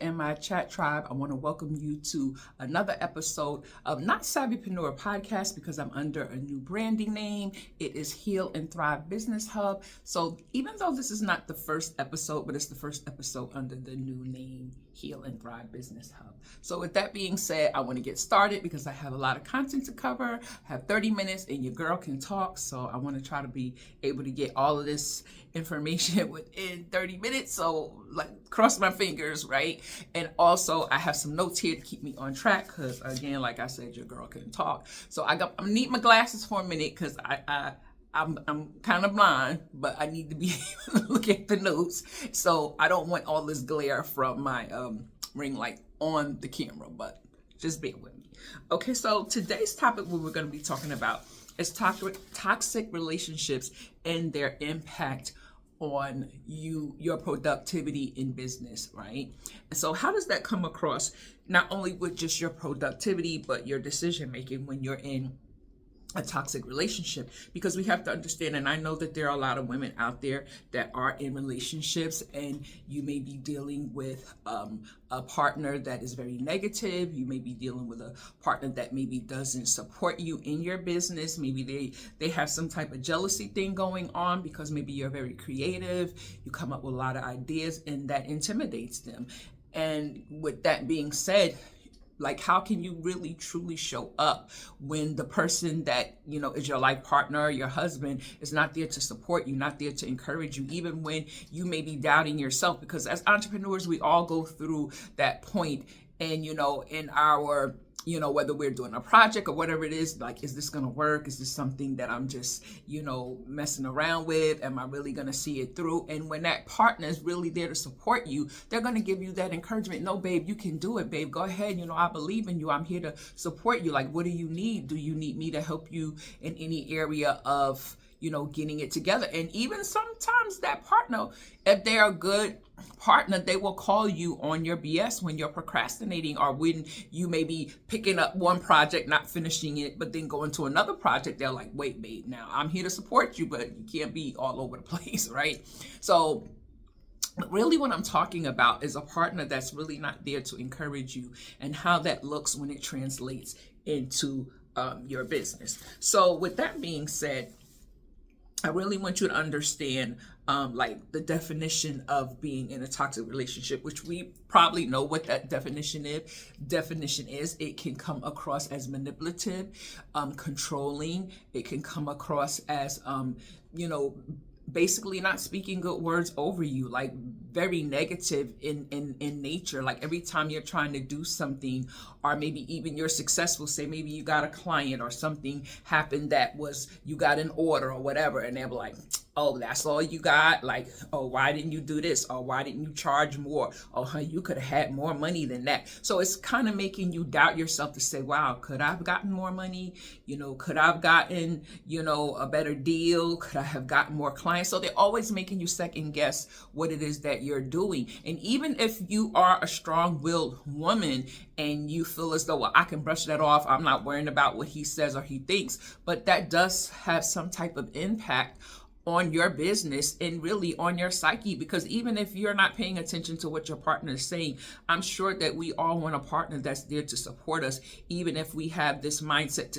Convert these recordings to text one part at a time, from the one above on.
and my chat tribe. I want to welcome you to another episode of Not Savvypreneur Podcast because I'm under a new branding name. It is Heal and Thrive Business Hub. So even though this is not the first episode, but it's the first episode under the new name, Heal and Thrive Business Hub. So with that being said, I want to get started because I have a lot of content to cover. I have 30 minutes and your girl can talk. So I want to try to be able to get all of this information within 30 minutes. So cross my fingers, right? And also I have some notes here to keep me on track because again, like I said, your girl can talk. So I need my glasses for a minute because I'm kind of blind, but I need to be able to look at the notes. So I don't want all this glare from my ring light on the camera, but just bear with me. Okay, so today's topic, what we're going to be talking about is toxic relationships and their impact on your productivity in business, right? And so how does that come across not only with just your productivity, but your decision making when you're in a toxic relationship? Because we have to understand, and I know that there are a lot of women out there that are in relationships and you may be dealing with a partner that is very negative. You may be dealing with a partner that maybe doesn't support you in your business. Maybe they have some type of jealousy thing going on because maybe you're very creative. You come up with a lot of ideas and that intimidates them. And with that being said, how can you really truly show up when the person that, is your life partner, your husband, is not there to support you, not there to encourage you, even when you may be doubting yourself? Because as entrepreneurs, we all go through that point. And, in our, whether we're doing a project or whatever it is, is this going to work? Is this something that I'm just, messing around with? Am I really going to see it through? And when that partner is really there to support you, they're going to give you that encouragement. No, babe, you can do it, babe. Go ahead. I believe in you. I'm here to support you. What do you need? Do you need me to help you in any area of, getting it together? And even sometimes that partner, if they're a good partner, they will call you on your BS when you're procrastinating or when you may be picking up one project, not finishing it, but then going to another project. They're like, wait, babe, now I'm here to support you, but you can't be all over the place, right? So really what I'm talking about is a partner that's really not there to encourage you and how that looks when it translates into your business. So with that being said, I really want you to understand the definition of being in a toxic relationship, which we probably know what that definition is. It can come across as manipulative, controlling. It can come across as, basically not speaking good words over you, very negative in nature. Every time you're trying to do something, or maybe even you're successful, say maybe you got a client or something happened that was, you got an order or whatever, and they're like, oh, that's all you got? Oh, why didn't you do this? Or why didn't you charge more? Oh, you could have had more money than that. So it's kind of making you doubt yourself to say, wow, could I have gotten more money? Could I have gotten, a better deal? Could I have gotten more clients? So they're always making you second guess what it is that you're doing. And even if you are a strong-willed woman and you feel as though, well, I can brush that off, I'm not worrying about what he says or he thinks, but that does have some type of impact on your business and really on your psyche, because even if you're not paying attention to what your partner is saying, I'm sure that we all want a partner that's there to support us, even if we have this mindset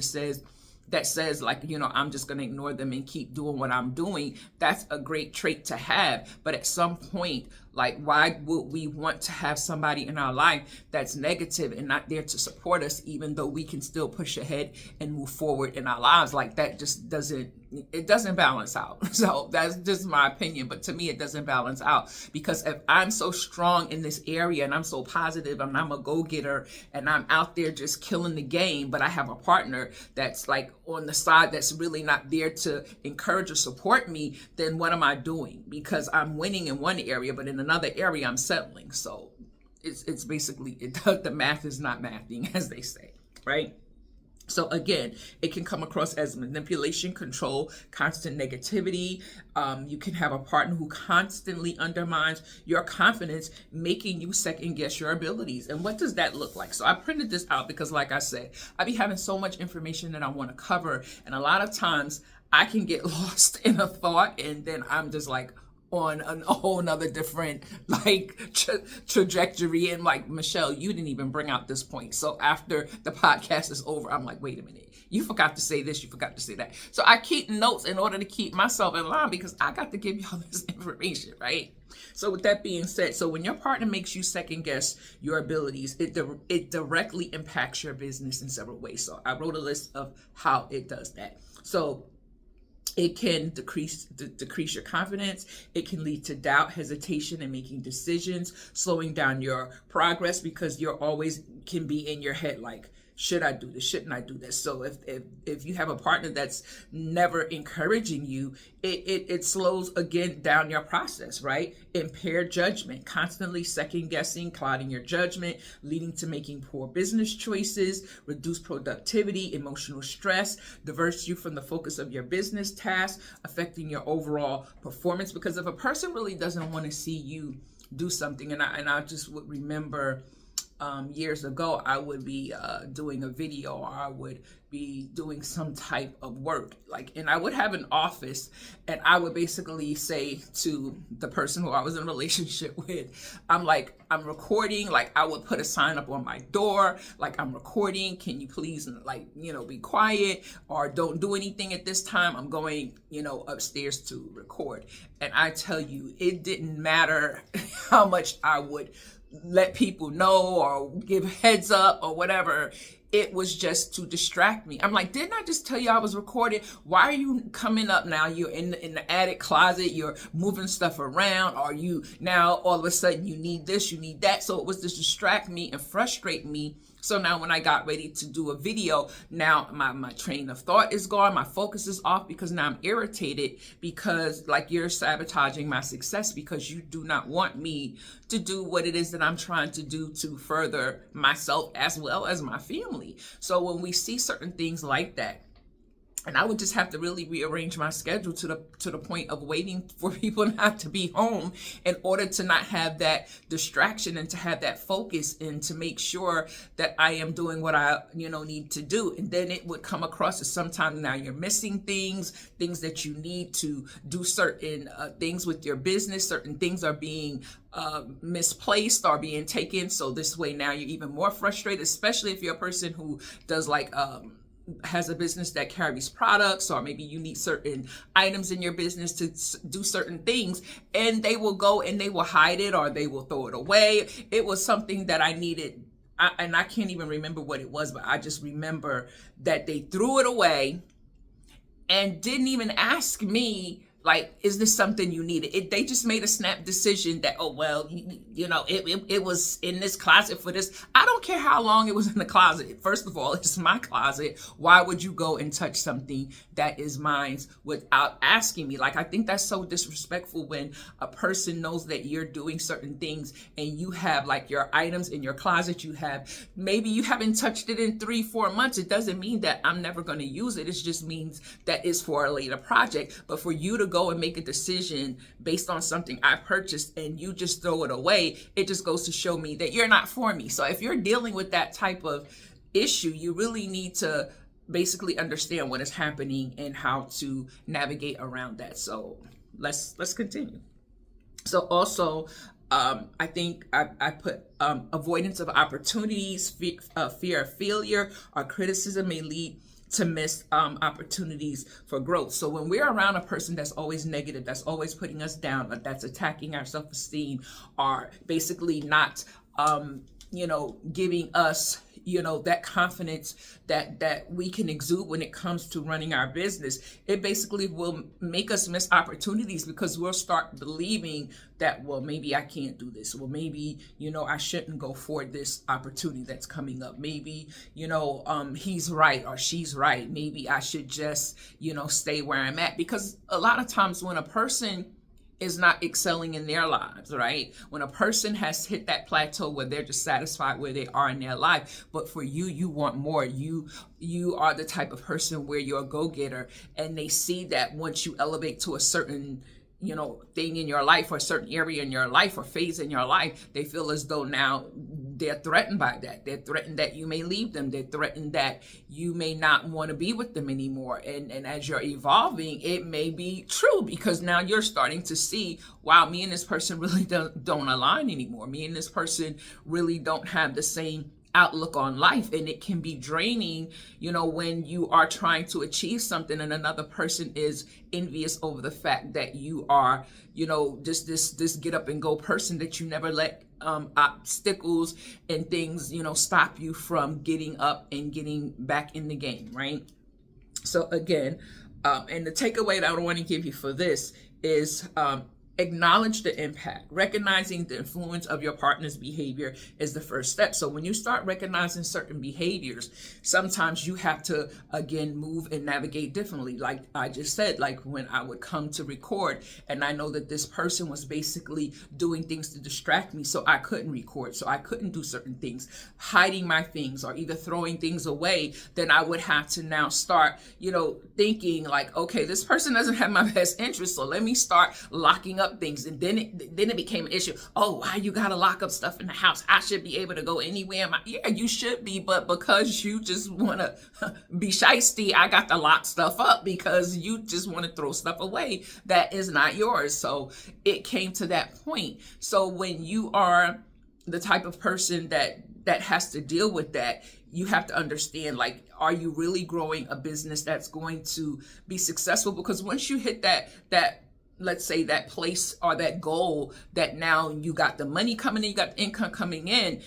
that says I'm just going to ignore them and keep doing what I'm doing. That's a great trait to have. But at some point, why would we want to have somebody in our life that's negative and not there to support us, even though we can still push ahead and move forward in our lives? That just doesn't balance out. So that's just my opinion. But to me, it doesn't balance out, because if I'm so strong in this area and I'm so positive and I'm a go-getter and I'm out there just killing the game, but I have a partner that's on the side that's really not there to encourage or support me, then what am I doing? Because I'm winning in one area, but in another area I'm settling. So it's basically, the math is not mathing, as they say, right? So again, it can come across as manipulation, control, constant negativity. You can have a partner who constantly undermines your confidence, making you second guess your abilities. And what does that look like? So I printed this out because, like I said, I be having so much information that I want to cover. And a lot of times I can get lost in a thought and then I'm just on a whole nother different like trajectory. And like, Michelle, you didn't even bring out this point. So after the podcast is over, I'm like, wait a minute, you forgot to say this, you forgot to say that. So I keep notes in order to keep myself in line, because I got to give y'all this information, right? So with that being said, so when your partner makes you second guess your abilities, it directly impacts your business in several ways. So I wrote a list of how it does that. So it can decrease your confidence. It can lead to doubt, hesitation in making decisions, slowing down your progress, because you're always can be in your head like, should I do this? Shouldn't I do this? So if you have a partner that's never encouraging you, it slows again down your process, right? Impaired judgment, constantly second guessing, clouding your judgment, leading to making poor business choices, reduced productivity, emotional stress, diverts you from the focus of your business tasks, affecting your overall performance. Because if a person really doesn't want to see you do something, and I just would remember years ago, I would be doing a video, or I would be doing some type of work, like, and I would have an office, and I would basically say to the person who I was in a relationship with, I'm recording, like I would put a sign up on my door, like, I'm recording, can you please, like, be quiet, or don't do anything at this time, I'm going, upstairs to record. And I tell you, it didn't matter how much I would let people know or give heads up or whatever. It was just to distract me. I'm like, didn't I just tell you I was recording? Why are you coming up now? You're in the attic closet, you're moving stuff around, or you now all of a sudden you need this, you need that. So it was to distract me and frustrate me. So now when I got ready to do a video, now my train of thought is gone, my focus is off, because now I'm irritated, because like you're sabotaging my success, because you do not want me to do what it is that I'm trying to do to further myself as well as my family. So when we see certain things like that, and I would just have to really rearrange my schedule to the point of waiting for people not to be home in order to not have that distraction and to have that focus, and to make sure that I am doing what I need to do. And then it would come across as sometimes now you're missing things that you need to do, certain things with your business, certain things are being misplaced or being taken. So this way now you're even more frustrated, especially if you're a person who does like has a business that carries products, or maybe you need certain items in your business to do certain things, and they will go and they will hide it, or they will throw it away. It was something that I needed, and I can't even remember what it was, but I just remember that they threw it away and didn't even ask me, like, is this something you needed? They just made a snap decision that, oh, well, it was in this closet for this. I don't care how long it was in the closet. First of all, it's my closet. Why would you go and touch something that is mine without asking me? Like, I think that's so disrespectful when a person knows that you're doing certain things and you have like your items in your closet. Maybe you haven't touched it in 3-4 months. It doesn't mean that I'm never going to use it. It just means that it's for a later project. But for you to go and make a decision based on something I purchased and you just throw it away, it just goes to show me that you're not for me. So if you're dealing with that type of issue, you really need to basically understand what is happening and how to navigate around that. So let's continue. So also, I think I put avoidance of opportunities, fear of failure, or criticism may lead to miss opportunities for growth. So when we're around a person that's always negative, that's always putting us down, or that's attacking our self-esteem, or basically not, giving us, that confidence that we can exude when it comes to running our business, it basically will make us miss opportunities, because we'll start believing that, well, maybe I can't do this. Well, maybe, I shouldn't go for this opportunity that's coming up. Maybe, he's right or she's right. Maybe I should just, stay where I'm at. Because a lot of times when a person is not excelling in their lives, right? When a person has hit that plateau where they're just satisfied where they are in their life, but for you, you want more. You are the type of person where you're a go-getter, and they see that once you elevate to a certain thing in your life, or a certain area in your life or phase in your life, they feel as though now they're threatened by that. They're threatened that you may leave them. They're threatened that you may not want to be with them anymore. And as you're evolving, it may be true, because now you're starting to see, wow, me and this person really don't align anymore. Me and this person really don't have the same outlook on life. And it can be draining, when you are trying to achieve something and another person is envious over the fact that you are, just this get up and go person, that you never let obstacles and things, stop you from getting up and getting back in the game, right? So again, and the takeaway that I want to give you for this is, acknowledge the impact. Recognizing the influence of your partner's behavior is the first step. So when you start recognizing certain behaviors, sometimes you have to, again, move and navigate differently. Like I just said, like when I would come to record and I know that this person was basically doing things to distract me, so I couldn't record, so I couldn't do certain things, hiding my things or either throwing things away, then I would have to now start, thinking like, okay, this person doesn't have my best interest, so let me start locking up things. And then it became an issue. Oh, why you gotta lock up stuff in the house? I should be able to go anywhere. Yeah, you should be, but because you just want to be shiesty, I got to lock stuff up because you just want to throw stuff away that is not yours. So it came to that point. So when you are the type of person that has to deal with that, you have to understand, like, are you really growing a business that's going to be successful? Because once you hit that let's say that place or that goal, that now you got the money coming in, you got the income coming in,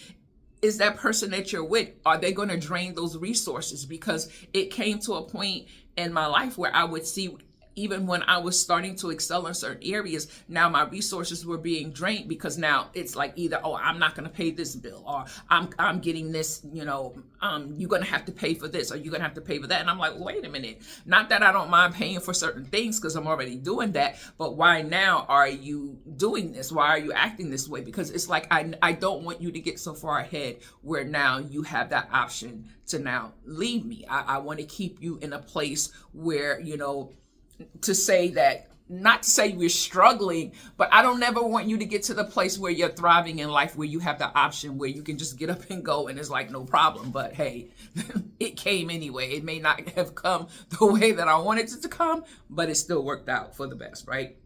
is that person that you're with, are they going to drain those resources? Because it came to a point in my life where I would see, even when I was starting to excel in certain areas, now my resources were being drained, because now it's like either, oh, I'm not going to pay this bill, or I'm getting this, you're going to have to pay for this, or you're going to have to pay for that. And I'm like, wait a minute, not that I don't mind paying for certain things because I'm already doing that, but why now are you doing this? Why are you acting this way? Because it's like, I don't want you to get so far ahead where now you have that option to now leave me. I want to keep you in a place where, to say that, not to say we're struggling, but I don't never want you to get to the place where you're thriving in life, where you have the option where you can just get up and go and it's like no problem. But hey, it came anyway. It may not have come the way that I wanted it to come, but it still worked out for the best, right?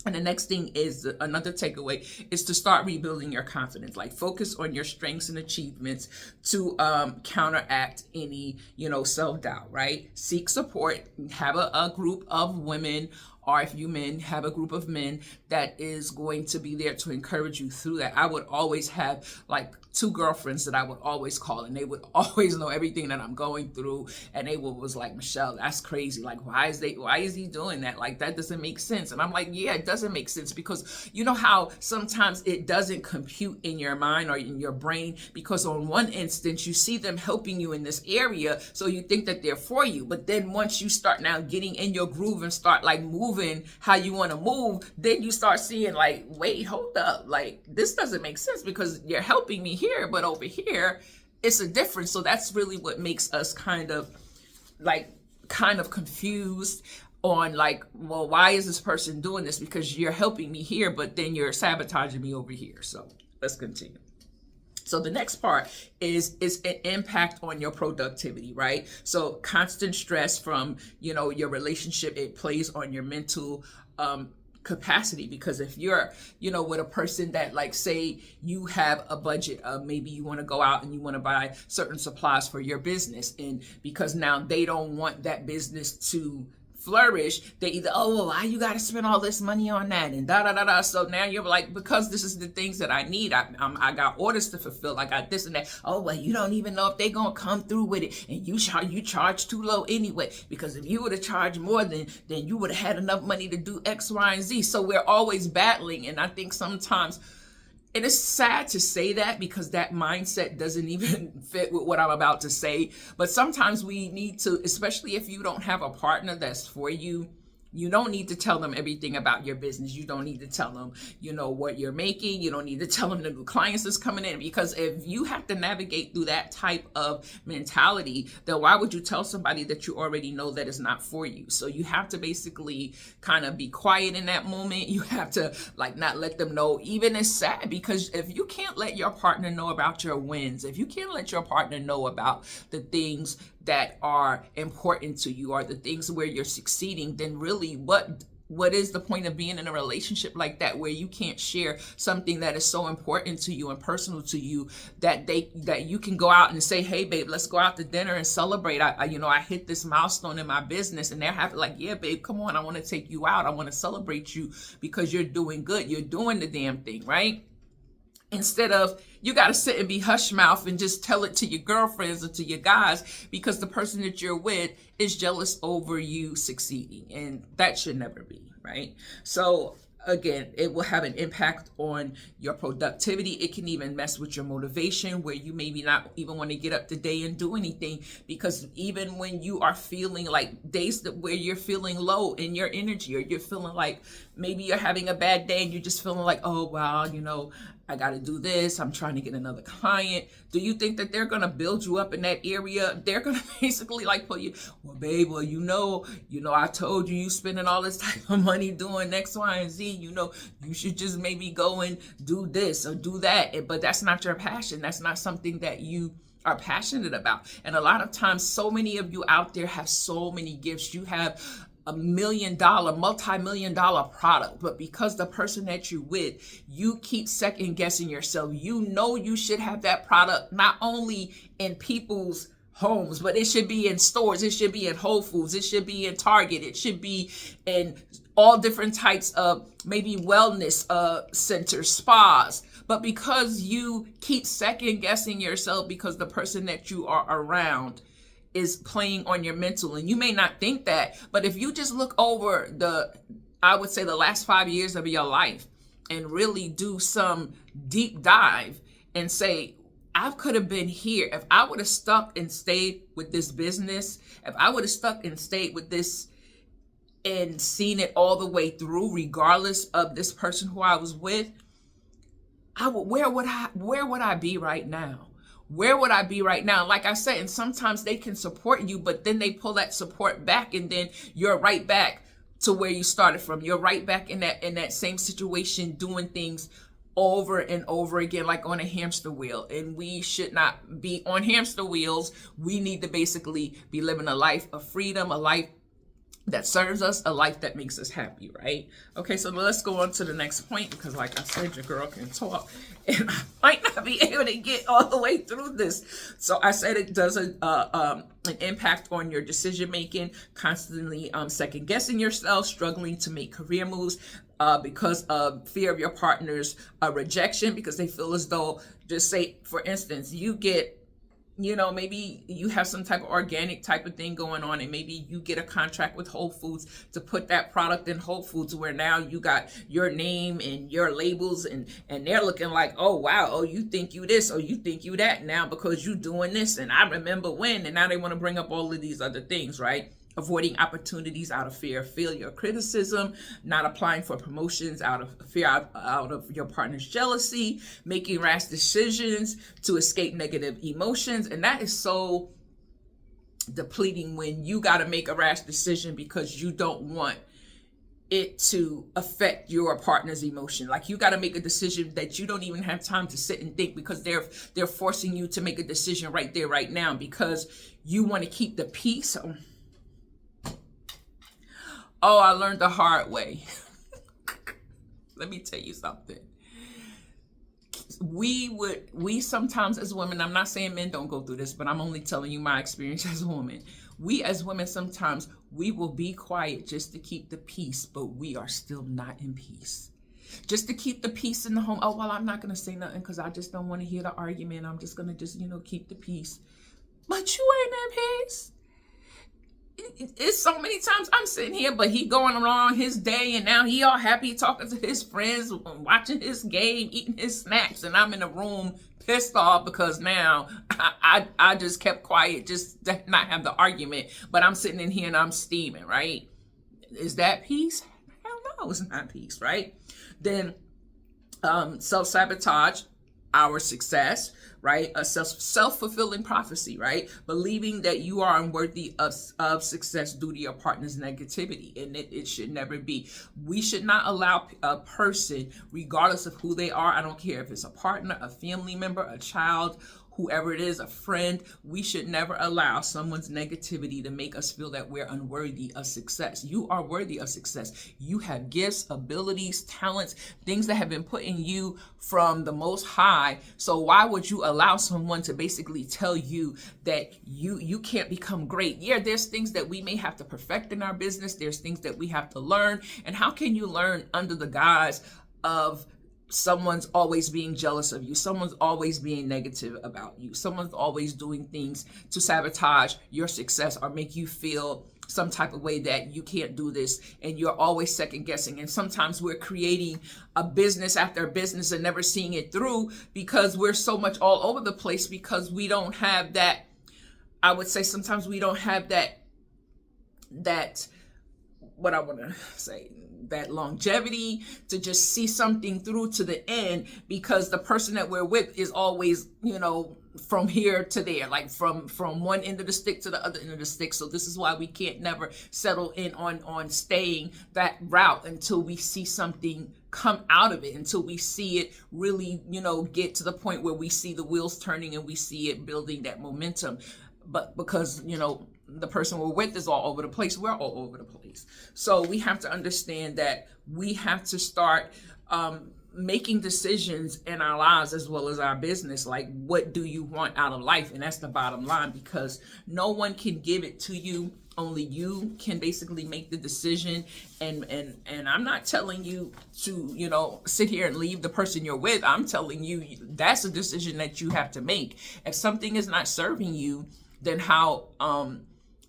And the next thing is, another takeaway is to start rebuilding your confidence. Like, focus on your strengths and achievements to counteract any, self-doubt, right? Seek support. Have a group of women, or if you men, have a group of men that is going to be there to encourage you through that. I would always have like 2 girlfriends that I would always call, and they would always know everything that I'm going through. And they was like, Michelle, that's crazy. Like, why is he doing that? Like, that doesn't make sense. And I'm like, yeah, it doesn't make sense, because you know how sometimes it doesn't compute in your mind or in your brain, because on one instance, you see them helping you in this area, so you think that they're for you. But then once you start now getting in your groove and start like moving how you want to move, then you start seeing like, wait, hold up, like this doesn't make sense, because you're helping me here, but over here it's a difference. So that's really what makes us kind of confused on like, well, why is this person doing this? Because you're helping me here, but then you're sabotaging me over here. So let's continue. So the next part is an impact on your productivity, right? So constant stress from, your relationship, it plays on your mental capacity. Because if you're, with a person that, like, say you have a budget, maybe you want to go out and you want to buy certain supplies for your business, and because now they don't want that business to flourish, they either, oh, well, why you got to spend all this money on that, and da da da da. So now you're like, because this is the things that I need, I got orders to fulfill, I got this and that. Oh, well, you don't even know if they're gonna come through with it, and you charge too low anyway, because if you would have charged more, then you would have had enough money to do X, Y, and Z. So we're always battling. And I think sometimes, and it's sad to say that, because that mindset doesn't even fit with what I'm about to say. But sometimes we need to, especially if you don't have a partner that's for you, You don't need to tell them everything about your business. You don't need to tell them, what you're making. You don't need to tell them the new clients that's coming in, because if you have to navigate through that type of mentality, then why would you tell somebody that you already know that is not for you? So you have to basically kind of be quiet in that moment. You have to not let them know. Even it's sad, because if you can't let your partner know about your wins, if you can't let your partner know about the things that are important to you or the things where you're succeeding, then really what is the point of being in a relationship like that, where you can't share something that is so important to you and personal to you that you can go out and say, hey babe, let's go out to dinner and celebrate. I hit this milestone in my business, and they're happy, yeah babe, come on, I want to take you out. I want to celebrate you because you're doing good. You're doing the damn thing, right? Instead of you got to sit and be hush mouth and just tell it to your girlfriends or to your guys because the person that you're with is jealous over you succeeding. And that should never be, right? So again, it will have an impact on your productivity. It can even mess with your motivation, where you maybe not even want to get up today and do anything, because even when you are feeling like days where you're feeling low in your energy, or you're feeling like maybe you're having a bad day and you're just feeling like, oh, wow, I got to do this. I'm trying to get another client. Do you think that they're going to build you up in that area? They're going to basically put you, well, babe, well, I told you spending all this type of money doing X, Y, and Z. You should just maybe go and do this or do that. But that's not your passion. That's not something that you are passionate about. And a lot of times, so many of you out there have so many gifts. You have $1 million, multi-million-dollar product, but because the person that you're with, you keep second guessing yourself. You should have that product not only in people's homes, but it should be in stores. It should be in Whole Foods. It should be in Target. It should be in all different types of maybe wellness centers, spas. But because you keep second guessing yourself because the person that you are around is playing on your mental, and you may not think that, but if you just look over I would say the last 5 years of your life and really do some deep dive and say, I could have been here. If I would have stuck and stayed with this business, if I would have stuck and stayed with this and seen it all the way through, regardless of this person who I was with, where would I be right now? Where would I be right now? Like I said, and sometimes they can support you, but then they pull that support back, and then you're right back to where you started from. You're right back in that same situation, doing things over and over again, like on a hamster wheel. And we should not be on hamster wheels. We need to basically be living a life of freedom, a life that serves us, a life that makes us happy, right? Okay, so let's go on to the next point, because like I said, your girl can talk and I might not be able to get all the way through this. So I said it does an impact on your decision making, constantly second guessing yourself, struggling to make career moves because of fear of your partner's rejection, because they feel as though, just say for instance, you get, maybe you have some type of organic type of thing going on, and maybe you get a contract with Whole Foods to put that product in Whole Foods, where now you got your name and your labels, and they're looking like, oh wow, oh you think you this, or you think you that now because you doing this, and I remember when, and now they want to bring up all of these other things, right? Avoiding opportunities out of fear of failure or criticism, not applying for promotions out of fear out of your partner's jealousy, making rash decisions to escape negative emotions. And that is so depleting, when you got to make a rash decision because you don't want it to affect your partner's emotion. Like, you got to make a decision that you don't even have time to sit and think, because they're forcing you to make a decision right there, right now, because you want to keep the peace. Oh, I learned the hard way. Let me tell you something. We sometimes as women, I'm not saying men don't go through this, but I'm only telling you my experience as a woman. We as women, sometimes we will be quiet just to keep the peace, but we are still not in peace. Just to keep the peace in the home. Oh, well, I'm not going to say nothing because I just don't want to hear the argument. I'm just going to keep the peace. But you ain't in peace. It's so many times I'm sitting here, but he going along his day, and now he all happy talking to his friends, watching his game, eating his snacks, and I'm in the room pissed off because now I just kept quiet just to not have the argument, but I'm sitting in here and I'm steaming, right? Is that peace? Hell no, it's not peace, right? Then self-sabotage our success, right? A self-fulfilling prophecy, right? Believing that you are unworthy of success due to your partner's negativity. And it should never be. We should not allow a person, regardless of who they are, I don't care if it's a partner, a family member, a child, whoever it is, a friend, we should never allow someone's negativity to make us feel that we're unworthy of success. You are worthy of success. You have gifts, abilities, talents, things that have been put in you from the Most High. So why would you allow someone to basically tell you that you can't become great? Yeah, there's things that we may have to perfect in our business. There's things that we have to learn. And how can you learn under the guise of someone's always being jealous of you, someone's always being negative about you, someone's always doing things to sabotage your success or make you feel some type of way that you can't do this, and you're always second guessing? And sometimes we're creating a business after a business and never seeing it through because we're so much all over the place, because we don't have that, I would say sometimes we don't have that what I want to say, that longevity to just see something through to the end, because the person that we're with is always, from here to there, like from one end of the stick to the other end of the stick. So this is why we can't never settle in on staying that route until we see something come out of it, until we see it really, get to the point where we see the wheels turning and we see it building that momentum. But because, the person we're with is all over the place, we're all over the place. So we have to understand that we have to start making decisions in our lives as well as our business. Like, what do you want out of life? And that's the bottom line, because no one can give it to you. Only you can basically make the decision. And I'm not telling you to, sit here and leave the person you're with. I'm telling you that's a decision that you have to make. If something is not serving you, then how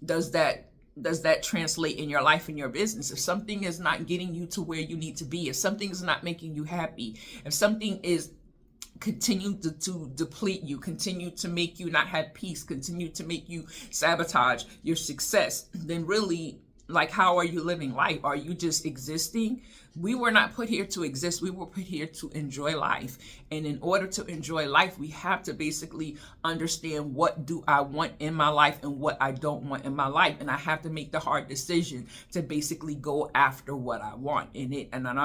does that translate in your life and your business? If something is not getting you to where you need to be, if something is not making you happy, if something is continue to deplete you, continue to make you not have peace, continue to make you sabotage your success, then really, like, how are you living life? Are you just existing? We were not put here to exist. We were put here to enjoy life. And in order to enjoy life, we have to basically understand, what do I want in my life and what I don't want in my life. And I have to make the hard decision to basically go after what I want in it. And I'm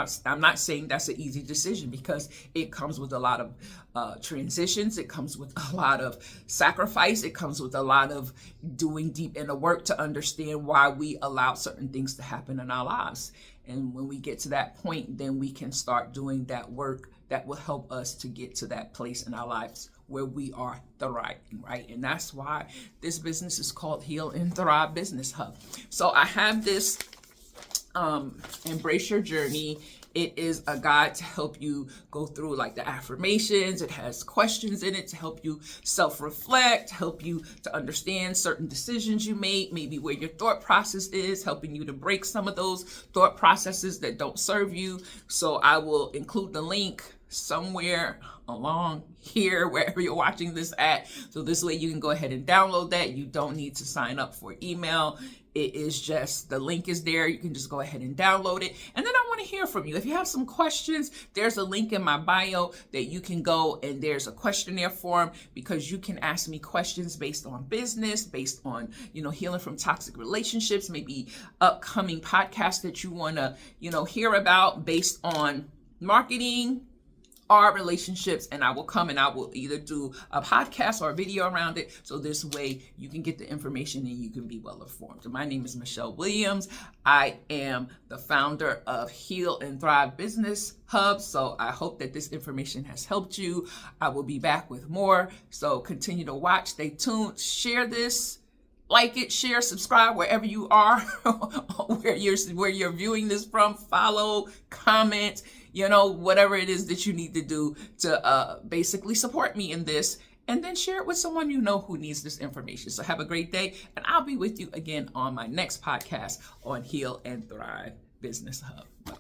not saying that's an easy decision, because it comes with a lot of transitions. It comes with a lot of sacrifice. It comes with a lot of doing deep inner work to understand why we allow certain things to happen in our lives. And when we get to that point, then we can start doing that work that will help us to get to that place in our lives where we are thriving, right? And that's why this business is called Heal and Thrive Business Hub. So I have this Embrace Your Journey. It is a guide to help you go through like the affirmations. It has questions in it to help you self-reflect, help you to understand certain decisions you make, maybe where your thought process is, helping you to break some of those thought processes that don't serve you. So I will include the link somewhere along here, wherever you're watching this at. So this way you can go ahead and download that. You don't need to sign up for email. It is just, the link is there. You can just go ahead and download it. And then I want to hear from you. If you have some questions, there's a link in my bio that you can go, and there's a questionnaire form, because you can ask me questions based on business, based on, healing from toxic relationships, maybe upcoming podcasts that you want to, hear about based on marketing, our relationships, and I will come and I will either do a podcast or a video around it. So this way you can get the information and you can be well informed. My name is Michelle Williams. I am the founder of Heal and Thrive Business Hub. So I hope that this information has helped you. I will be back with more. So continue to watch, stay tuned, share this. Like it, share, subscribe wherever you are, where you're viewing this from. Follow, comment, whatever it is that you need to do to basically support me in this, and then share it with someone who needs this information. So have a great day, and I'll be with you again on my next podcast on Heal and Thrive Business Hub. Bye.